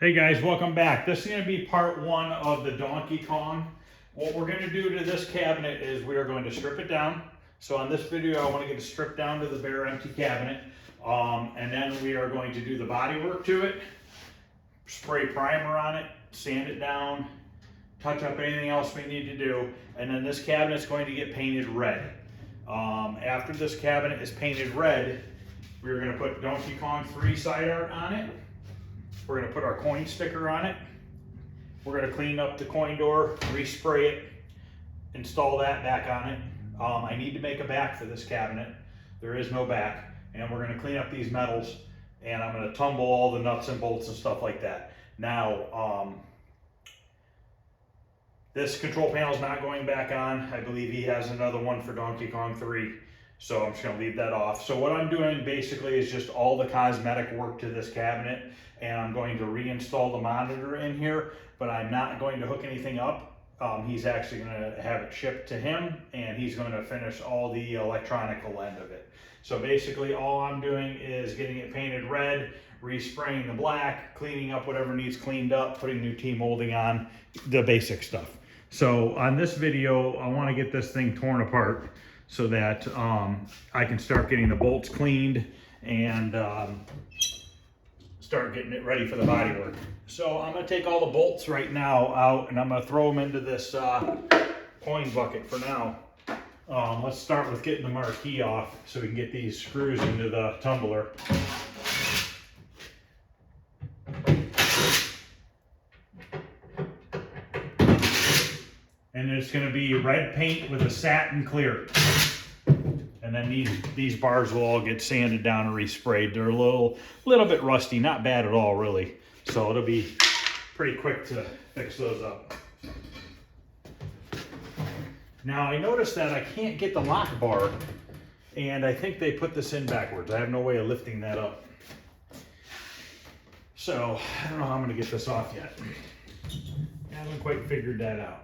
Hey guys, welcome back. This is going to be part one of the Donkey Kong. What we're going to do to this cabinet is we are going to strip it down. So on this video, I want to get it stripped down to the bare empty cabinet. And then we are going to do the body work to it, spray primer on it, sand it down, touch up anything else we need to do. And then this cabinet is going to get painted red. After this cabinet is painted red, we're going to put Donkey Kong 3 side art on it. We're going to put our coin sticker on it. We're going to clean up the coin door, respray it, install that back on it. I need to make a back for this cabinet. There is no back. And we're going to clean up these metals, and I'm going to tumble all the nuts and bolts and stuff like that. Now, this control panel is not going back on. I believe he has another one for Donkey Kong 3. So I'm just going to leave that off. So what I'm doing basically is just all the cosmetic work to this cabinet, and I'm going to reinstall the monitor in here, but I'm not going to hook anything up. He's actually going to have it shipped to him, and he's going to finish all the electronical end of it. So basically all I'm doing is getting it painted red, respraying the black, cleaning up whatever needs cleaned up, putting new T-molding on, the basic stuff. So on this video, I want to get this thing torn apart so that I can start getting the bolts cleaned and start getting it ready for the body work. So I'm going to take all the bolts right now out, and I'm going to throw them into this coin bucket for now. Let's start with getting the marquee off so we can get these screws into the tumbler. And it's going to be red paint with a satin clear. And then these bars will all get sanded down and resprayed. They're a little bit rusty, not bad at all really. So it'll be pretty quick to fix those up. Now I noticed that I can't get the lock bar, and I think they put this in backwards. I have no way of lifting that up. So I don't know how I'm going to get this off yet. I haven't quite figured that out.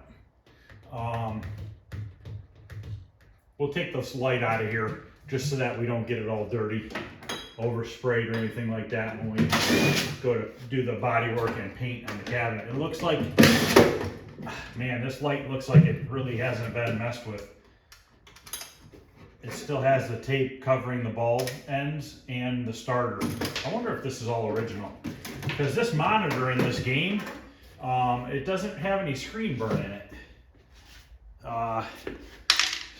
We'll take this light out of here just so that we don't get it all dirty, oversprayed or anything like that when we go to do the body work and paint on the cabinet. It looks like, man, this light looks like it really hasn't been messed with. It still has the tape covering the ball ends and the starter. I wonder if this is all original, because this monitor in this game, it doesn't have any screen burn in it.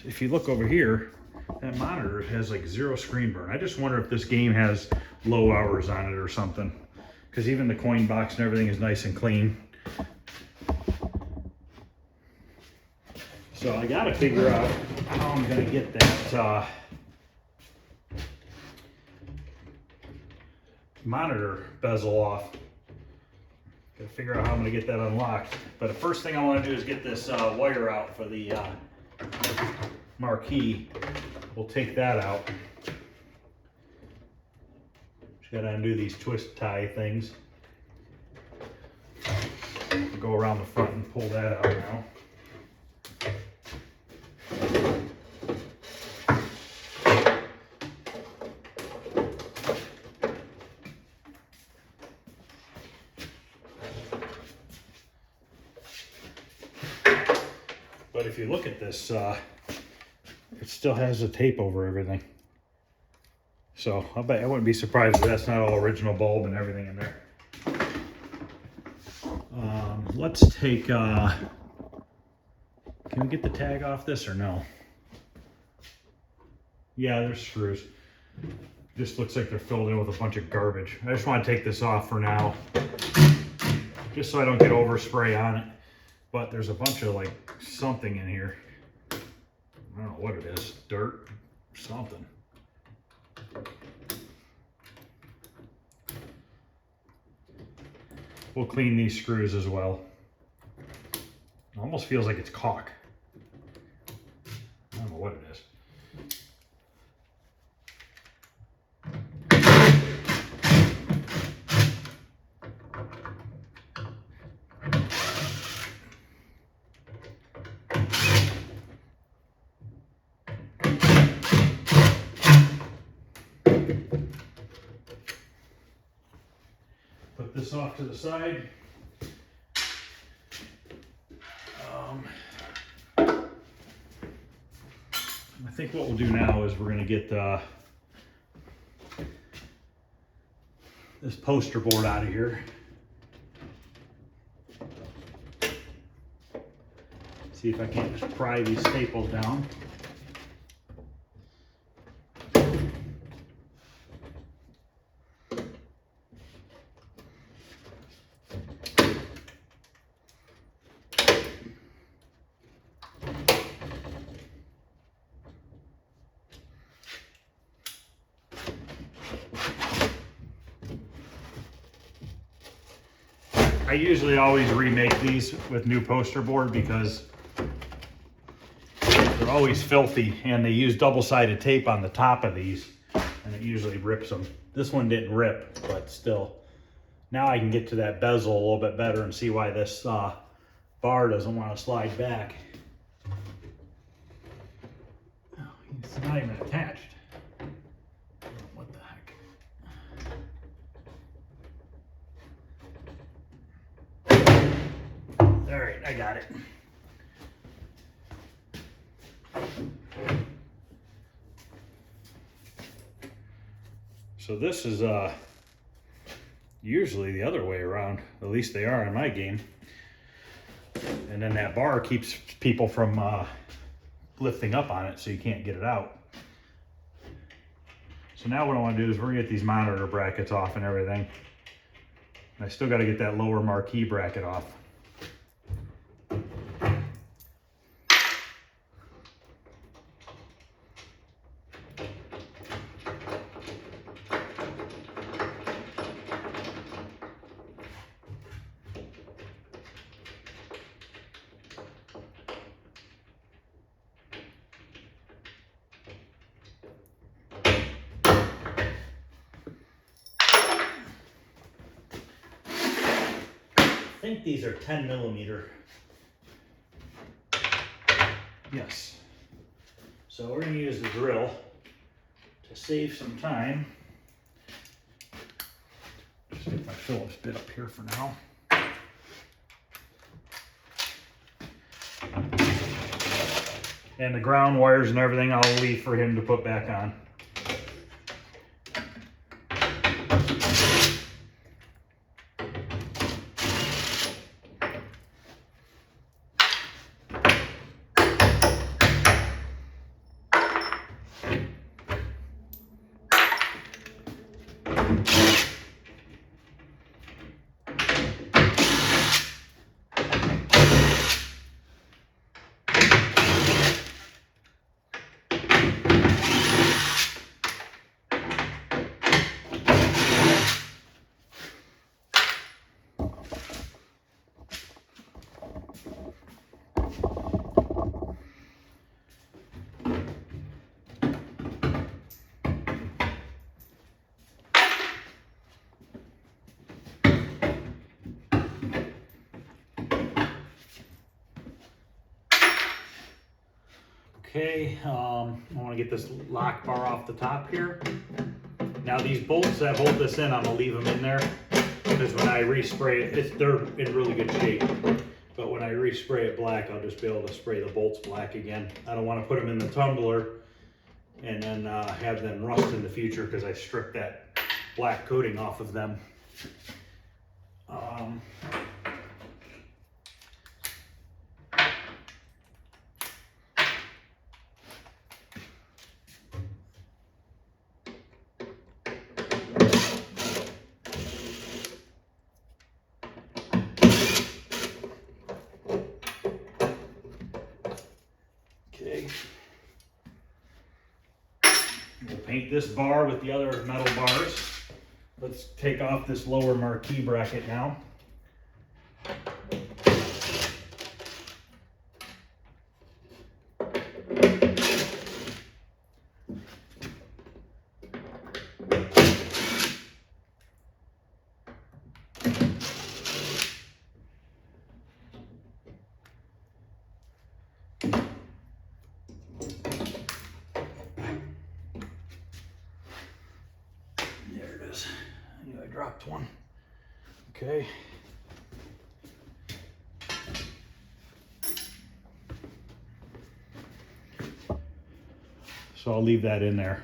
If you look over here, that monitor has like 0 screen burn. I just wonder if this game has low hours on it or something, because even the coin box and everything is nice and clean. So I got to figure out how I'm going to get that monitor bezel off. Got to figure out how I'm going to get that unlocked. But the first thing I want to do is get this wire out for the marquee. We'll take that out. Just got to undo these twist tie things. Go around the front and pull that out now. But if you look at this, it still has the tape over everything. So I wouldn't be surprised if that's not all original bulb and everything in there. Let's take, can we get the tag off this or no? Yeah, there's screws. Just looks like they're filled in with a bunch of garbage. I just want to take this off for now, just so I don't get overspray on it. But there's a bunch of like something in here. I don't know what it is, dirt, something. We'll clean these screws as well. It almost feels like it's caulk. I don't know what it is. this off to the side. I think what we'll do now is we're going to get this poster board out of here. See if I can't just pry these staples down. I usually always remake these with new poster board because they're always filthy, and they use double-sided tape on the top of these, and it usually rips them. This one didn't rip, but still. Now I can get to that bezel a little bit better and see why this bar doesn't want to slide back. Oh, it's not even attached. What the heck? All right, I got it. So this is usually the other way around. At least they are in my game. And then that bar keeps people from lifting up on it, so you can't get it out. So now what I want to do is we're gonna get these monitor brackets off and everything. And I still got to get that lower marquee bracket off. I think these are 10 millimeter. Yes. So we're going to use the drill to save some time. Just get my Phillips bit up here for now. And the ground wires and everything I'll leave for him to put back on. Okay, I want to get this lock bar off the top here. Now these bolts that hold this in, I'm going to leave them in there because when I respray it, they're in really good shape. But when I respray it black, I'll just be able to spray the bolts black again. I don't want to put them in the tumbler and then have them rust in the future because I stripped that black coating off of them. We'll paint this bar with the other metal bars. Let's take off this lower marquee bracket now. Dropped one. Okay. So I'll leave that in there.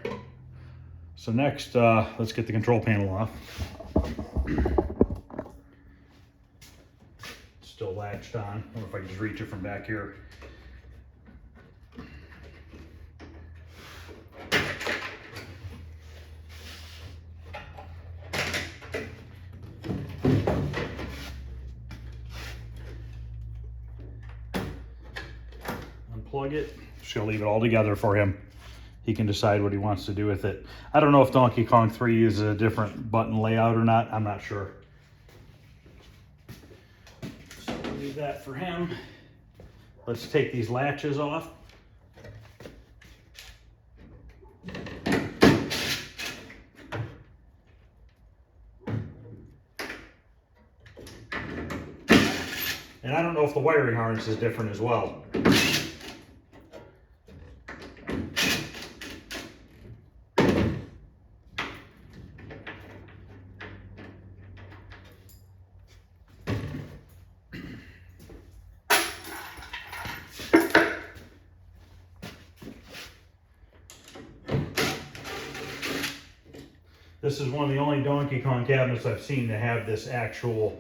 So next, let's get the control panel off. Still latched on. I wonder if I can just reach it from back here. Unplug it. Just gonna leave it all together for him. He can decide what he wants to do with it. I don't know if Donkey Kong 3 uses a different button layout or not. I'm not sure. So we'll leave that for him. Let's take these latches off. And I don't know if the wiring harness is different as well. This is one of the only Donkey Kong cabinets I've seen to have this actual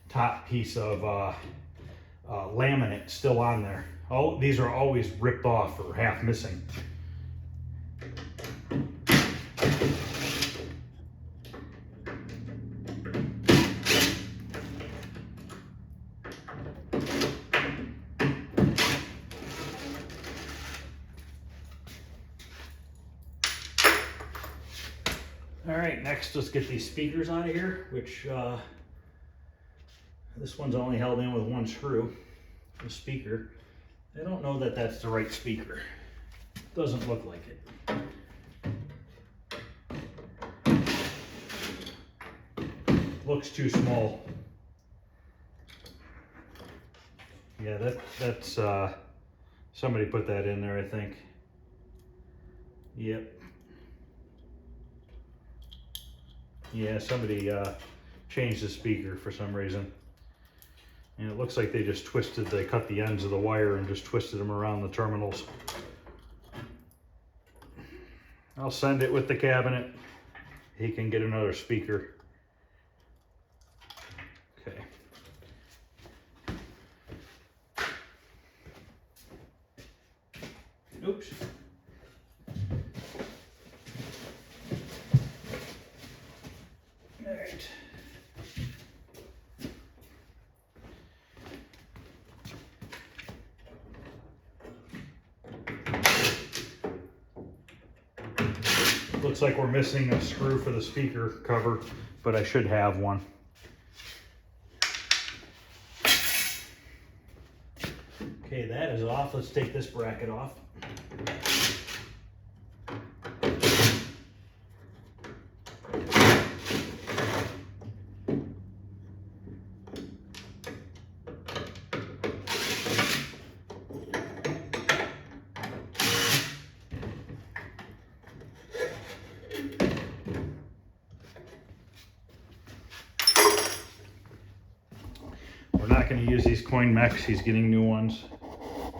top piece of laminate still on there. Oh, these are always ripped off or half missing. All right, next let's get these speakers out of here, which this one's only held in with one screw, the speaker. I don't know that that's the right speaker. Doesn't look like it. Looks too small. Yeah, that's somebody put that in there, I think. Yep. Yeah, somebody changed the speaker for some reason. And it looks like they just they cut the ends of the wire and just twisted them around the terminals. I'll send it with the cabinet. He can get another speaker. Okay. Oops. All right. Looks like we're missing a screw for the speaker cover, but I should have one. Okay, that is off. Let's take this bracket off. We're not going to use these coin mechs. He's getting new ones.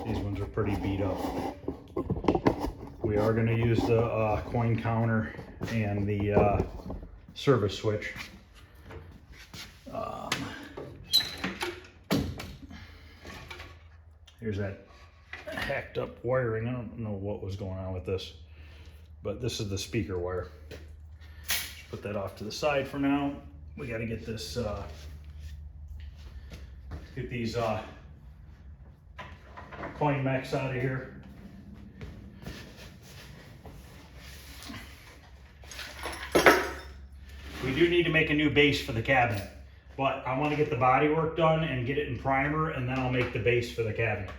These ones are pretty beat up. We are going to use the coin counter and the service switch. Here's that hacked up wiring. I don't know what was going on with this, but this is the speaker wire. Just put that off to the side for now. We got to get this get these coin mechs out of here. We do need to make a new base for the cabinet, but I want to get the body work done and get it in primer, and then I'll make the base for the cabinet.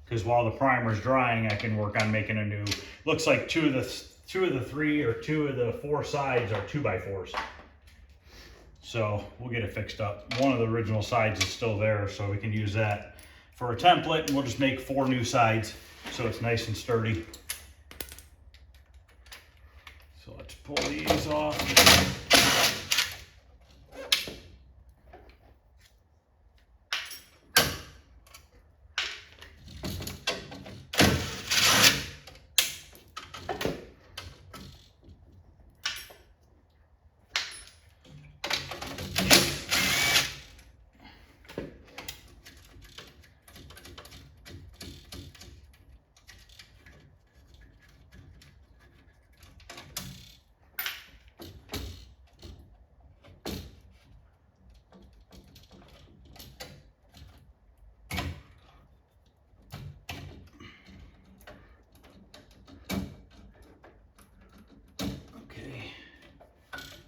Because while the primer's drying, I can work on making a new. Looks like two of the four sides are 2x4s. So we'll get it fixed up. One of the original sides is still there, so we can use that for a template, and we'll just make 4 new sides so it's nice and sturdy. So let's pull these off.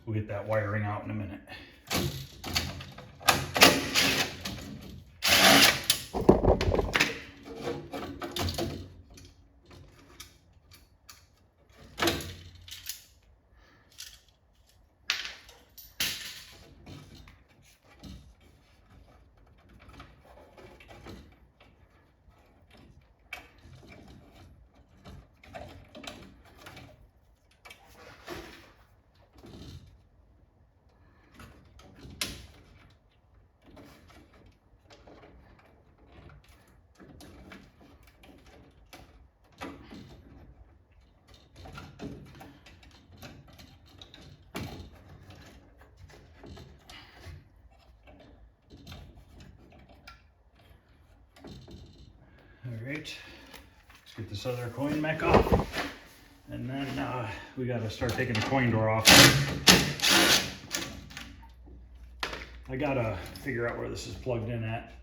We'll get that wiring out in a minute. All right, let's get this other coin mech off. And then we got to start taking the coin door off. I got to figure out where this is plugged in at.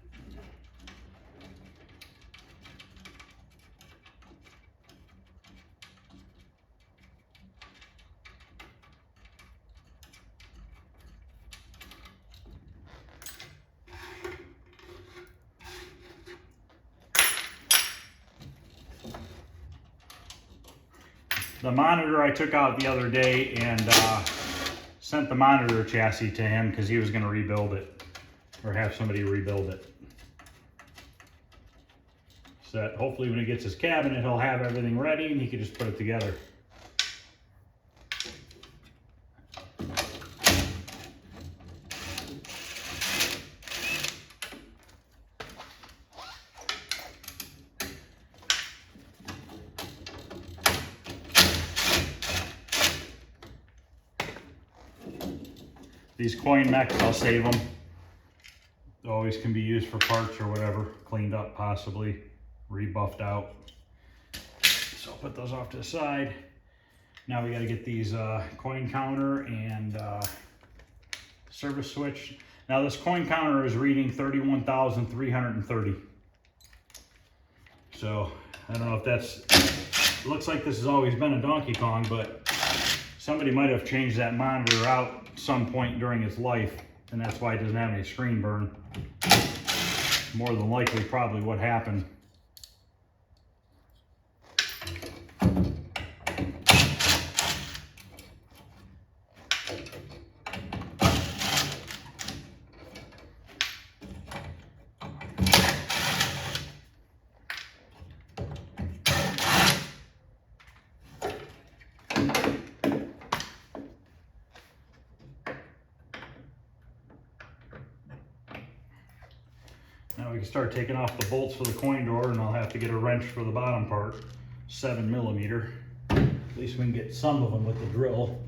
The monitor I took out the other day and sent the monitor chassis to him because he was going to rebuild it or have somebody rebuild it. So that hopefully when he gets his cabinet, he'll have everything ready and he can just put it together. These coin mechs, I'll save them. They always can be used for parts or whatever, cleaned up possibly, rebuffed out. So I'll put those off to the side. Now we got to get these coin counter and service switch. Now this coin counter is reading 31,330. So I don't know if that's, it looks like this has always been a Donkey Kong, but somebody might have changed that monitor out some point during its life, and that's why it doesn't have any screen burn. More than likely probably what happened. Now we can start taking off the bolts for the coin door, and I'll have to get a wrench for the bottom part, 7mm. At least we can get some of them with the drill.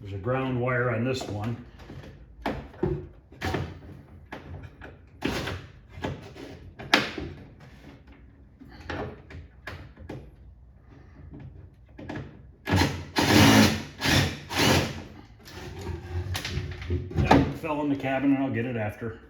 There's a ground wire on this one. That fell in the cabin and I'll get it after.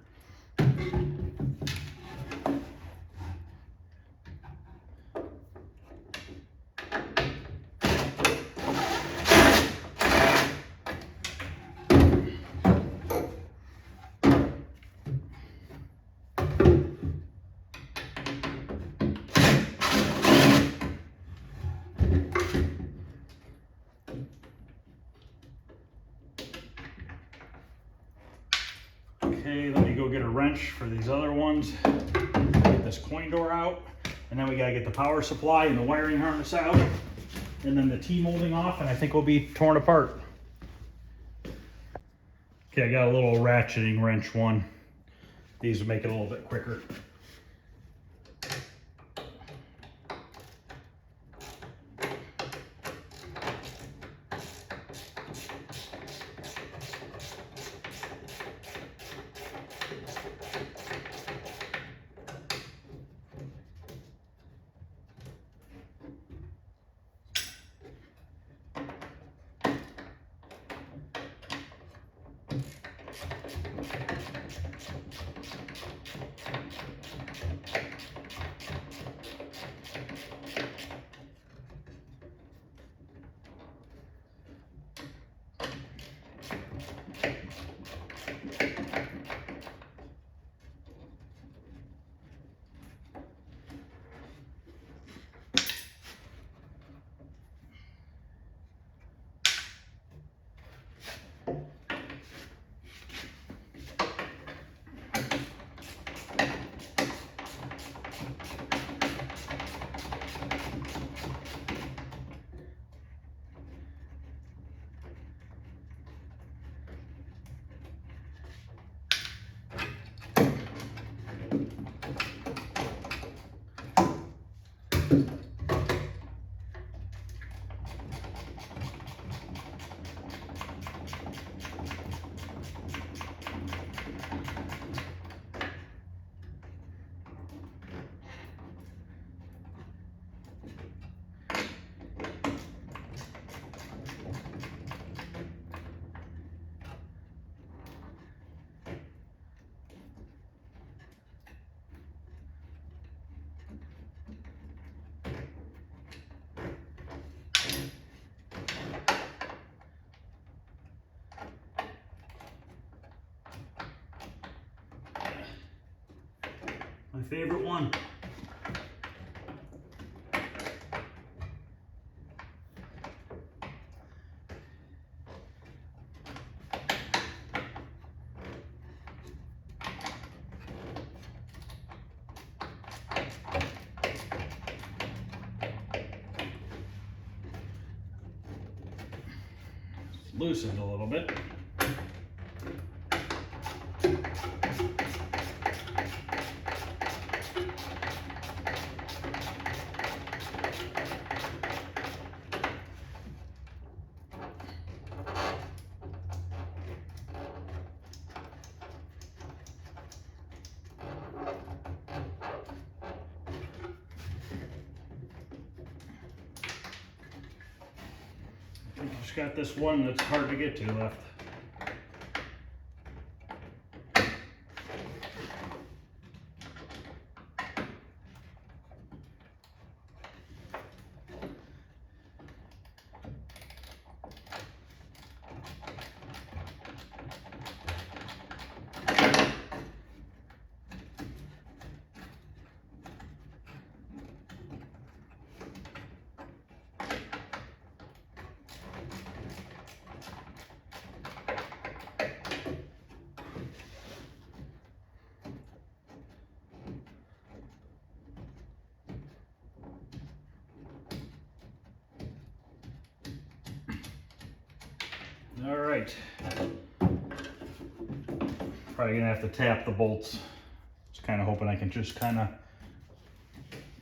Okay, let me go get a wrench for these other ones. Get this coin door out, and then we gotta get the power supply and the wiring harness out, and then the T-molding off, and I think we'll be torn apart. Okay, I got a little ratcheting wrench one. These will make it a little bit quicker. My favorite one. Loosened a little bit. Just got this one that's hard to get to left. All right. Probably gonna have to tap the bolts. Just kind of hoping I can just kind of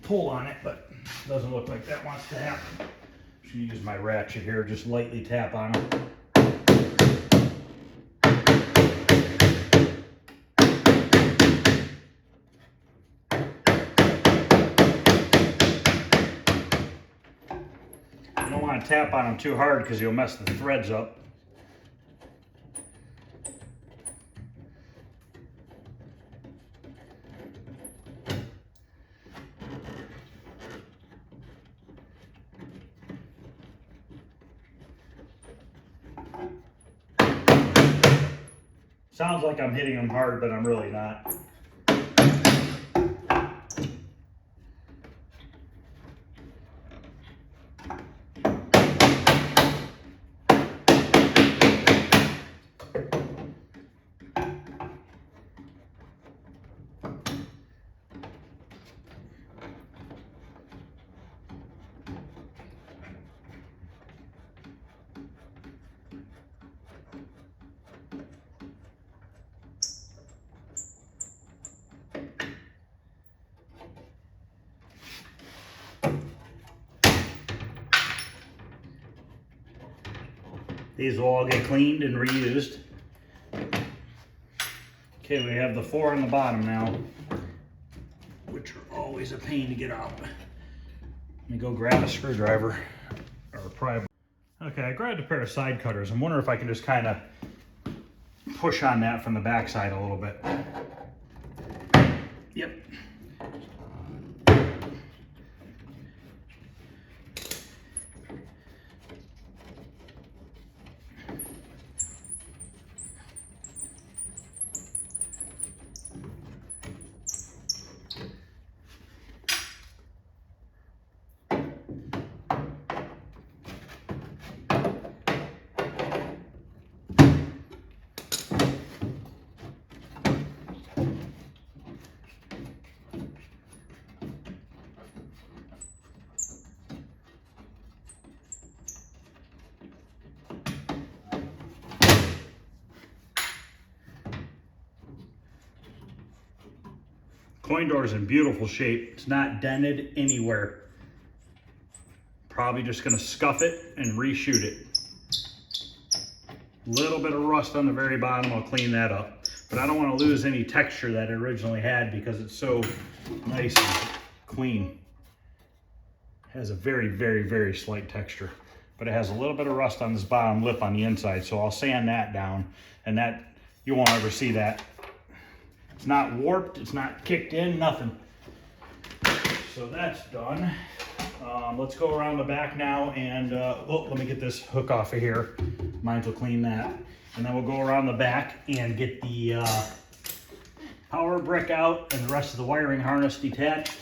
pull on it, but it doesn't look like that wants to happen. Just use my ratchet here, just lightly tap on them. You don't want to tap on them too hard because you'll mess the threads up. Sounds like I'm hitting them hard, but I'm really not. These will all get cleaned and reused. Okay, we have the 4 on the bottom now, which are always a pain to get out. Let me go grab a screwdriver or a pry. Okay, I grabbed a pair of side cutters. I'm wondering if I can just kind of push on that from the backside a little bit. Yep. Coin door is in beautiful shape. It's not dented anywhere. Probably just gonna scuff it and reshoot it. Little bit of rust on the very bottom, I'll clean that up. But I don't want to lose any texture that it originally had because it's so nice and clean. It has a very, very, very slight texture. But it has a little bit of rust on this bottom lip on the inside, so I'll sand that down, and that, you won't ever see that. It's not warped, it's not kicked in, nothing. So that's done. Let's go around the back now and, oh, let me get this hook off of here. Mine will clean that. And then we'll go around the back and get the power brick out and the rest of the wiring harness detached.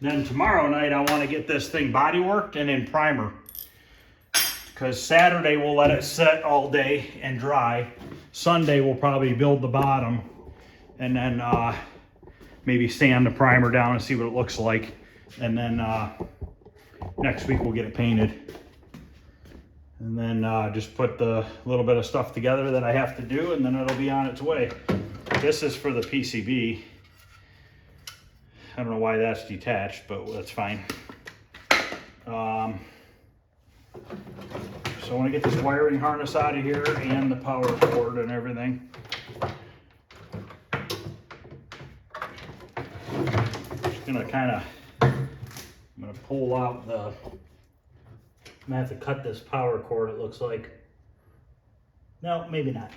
Then tomorrow night, I want to get this thing body worked and in primer. Because Saturday we'll let it set all day and dry. Sunday we'll probably build the bottom and then maybe sand the primer down and see what it looks like. And then next week we'll get it painted. And then just put the little bit of stuff together that I have to do, and then it'll be on its way. This is for the PCB. I don't know why that's detached, but that's fine. So I want to get this wiring harness out of here and the power cord and everything. Just gonna I'm gonna pull out the, I'm gonna have to cut this power cord, it looks like. No, maybe not.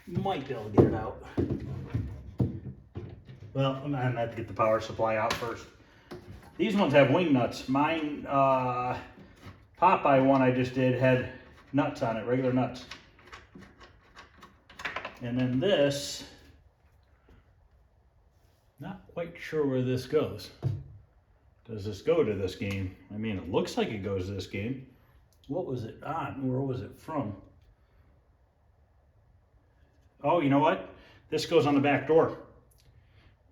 Might be able to get it out. Well, I'm gonna have to get the power supply out first. These ones have wing nuts. Mine, Popeye one I just did had nuts on it, regular nuts. And then this, not quite sure where this goes. Does this go to this game? I mean, it looks like it goes to this game. What was it on? Where was it from? Oh, you know what? This goes on the back door.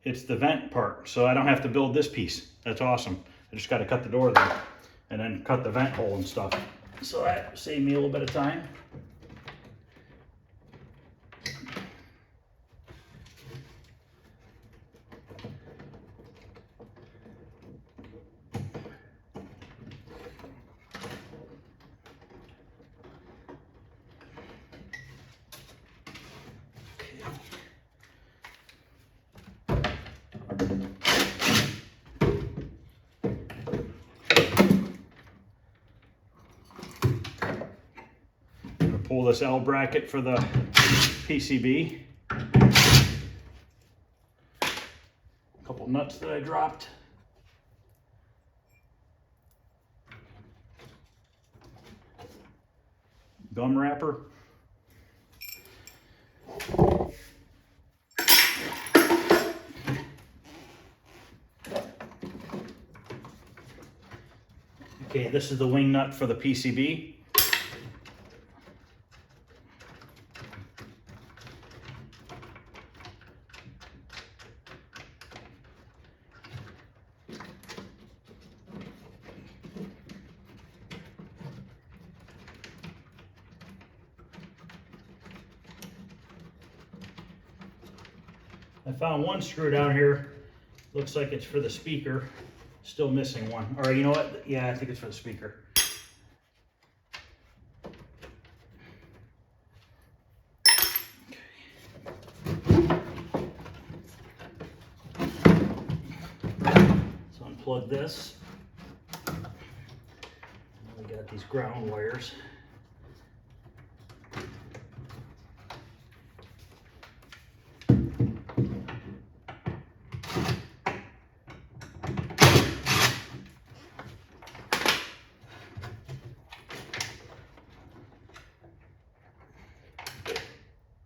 It's the vent part, so I don't have to build this piece. That's awesome. I just got to cut the door there and then cut the vent hole and stuff. So that saved me a little bit of time. Pull this L bracket for the PCB. A couple nuts that I dropped. Gum wrapper. Okay, this is the wing nut for the PCB. I found one screw down here. Looks like it's for the speaker. Still missing one. Or you know what? Yeah, I think it's for the speaker. So unplug this. We got these ground wires.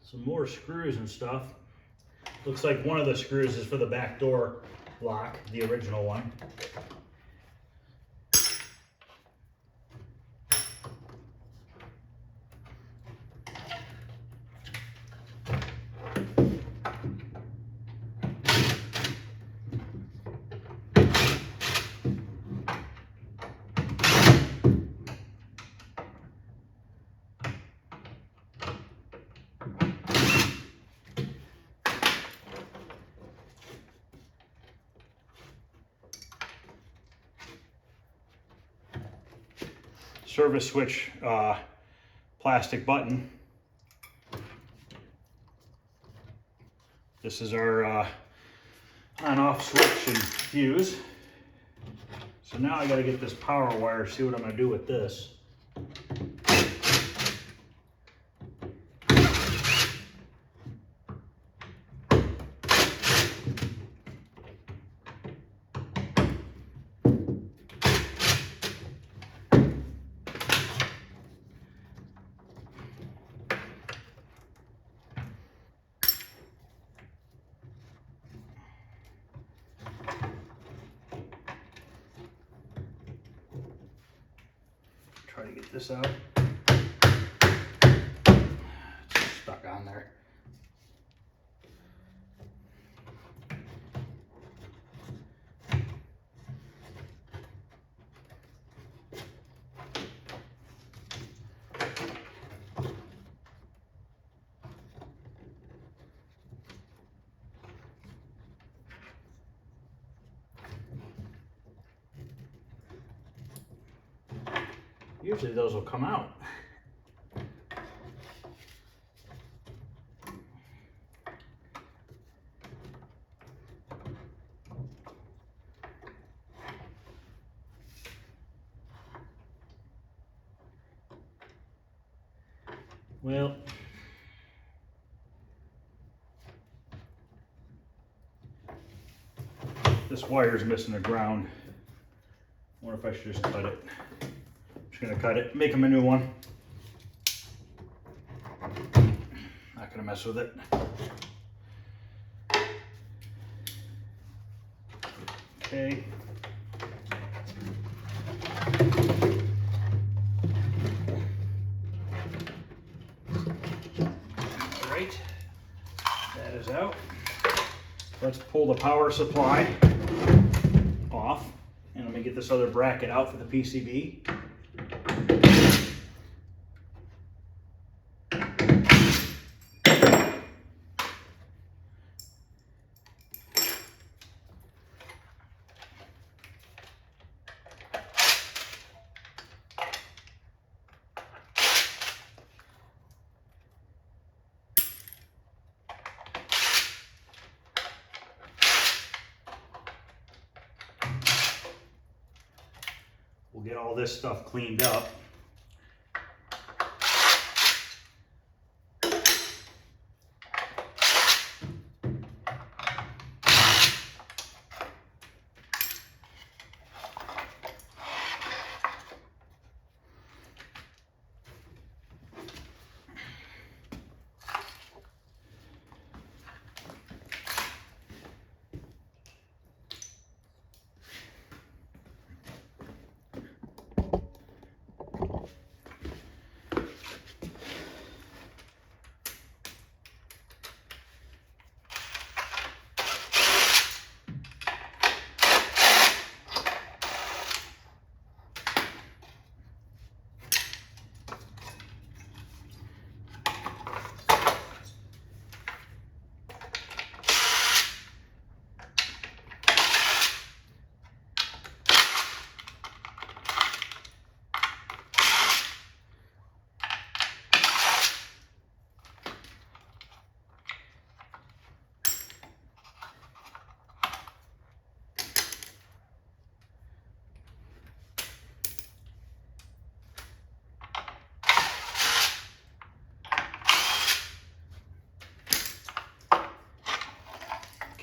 Some more screws and stuff. Looks like one of the screws is for the back door lock, the original one. service switch plastic button. This is our on-off switch and fuse. So now I got to get this power wire, see what I'm going to do with this. Try to get this out. It's stuck on there. Usually those will come out. Well, this wire is missing the ground. I wonder if I should just cut it. Just gonna cut it, make them a new one. Not gonna mess with it. Okay. All right, that is out. Let's pull the power supply off, and let me get this other bracket out for the PCB. We'll get all this stuff cleaned up.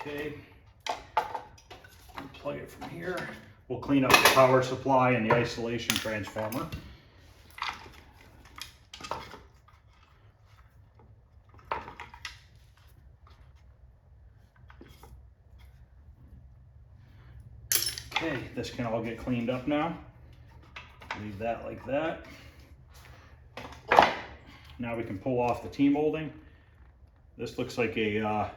Okay, plug it from here. We'll clean up the power supply and the isolation transformer. Okay, this can all get cleaned up now. Leave that like that. Now we can pull off the T-molding. This looks like a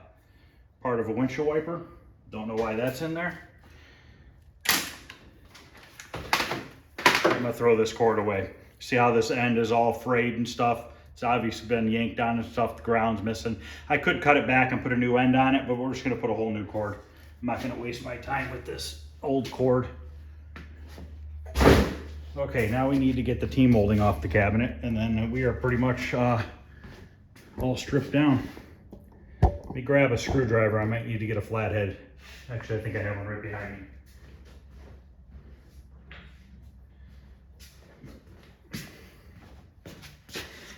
part of a windshield wiper. Don't know why that's in there. I'm gonna throw this cord away. See how this end is all frayed and stuff? It's obviously been yanked on and stuff, the ground's missing. I could cut it back and put a new end on it, but we're just gonna put a whole new cord. I'm not gonna waste my time with this old cord. Okay, now we need to get the T-molding off the cabinet, and then we are pretty much all stripped down. Let me grab a screwdriver. I might need to get a flathead. Actually, I think I have one right behind me.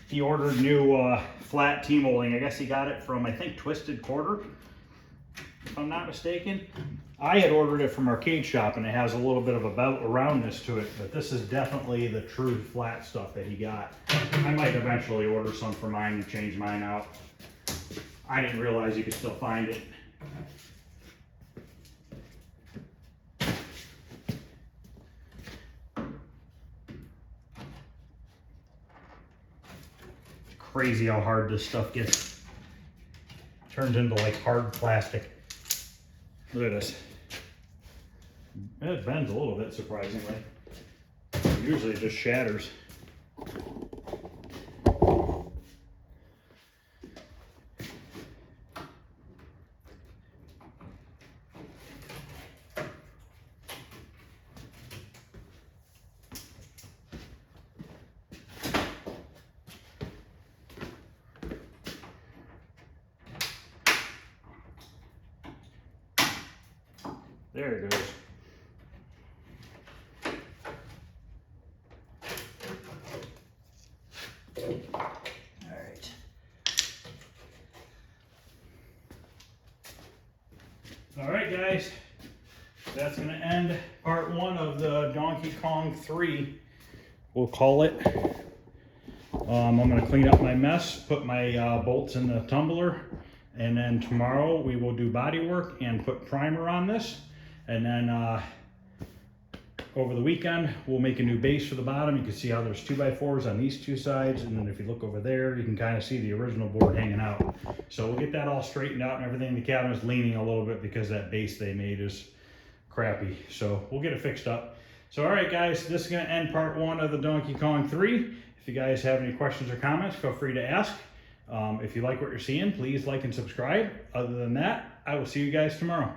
He ordered new flat T-molding. I guess he got it from, I think, Twisted Quarter, if I'm not mistaken. I had ordered it from Arcade Shop, and it has a little bit of a roundness to it, but this is definitely the true flat stuff that he got. I might eventually order some for mine and change mine out. I didn't realize you could still find it. It's crazy how hard this stuff gets. Turns into like hard plastic. Look at this. It bends a little bit, surprisingly. Usually it just shatters. There it goes. All right, guys, that's going to end part 1 of the Donkey Kong 3. We'll call it. I'm going to clean up my mess, put my bolts in the tumbler, and then tomorrow we will do body work and put primer on this. And then over the weekend, we'll make a new base for the bottom. You can see how there's 2x4s on these two sides. And then if you look over there, you can kind of see the original board hanging out. So we'll get that all straightened out and everything. The cabinet's leaning a little bit because that base they made is crappy. So we'll get it fixed up. So, all right, guys, this is going to end part 1 of the Donkey Kong 3. If you guys have any questions or comments, feel free to ask. If you like what you're seeing, please like and subscribe. Other than that, I will see you guys tomorrow.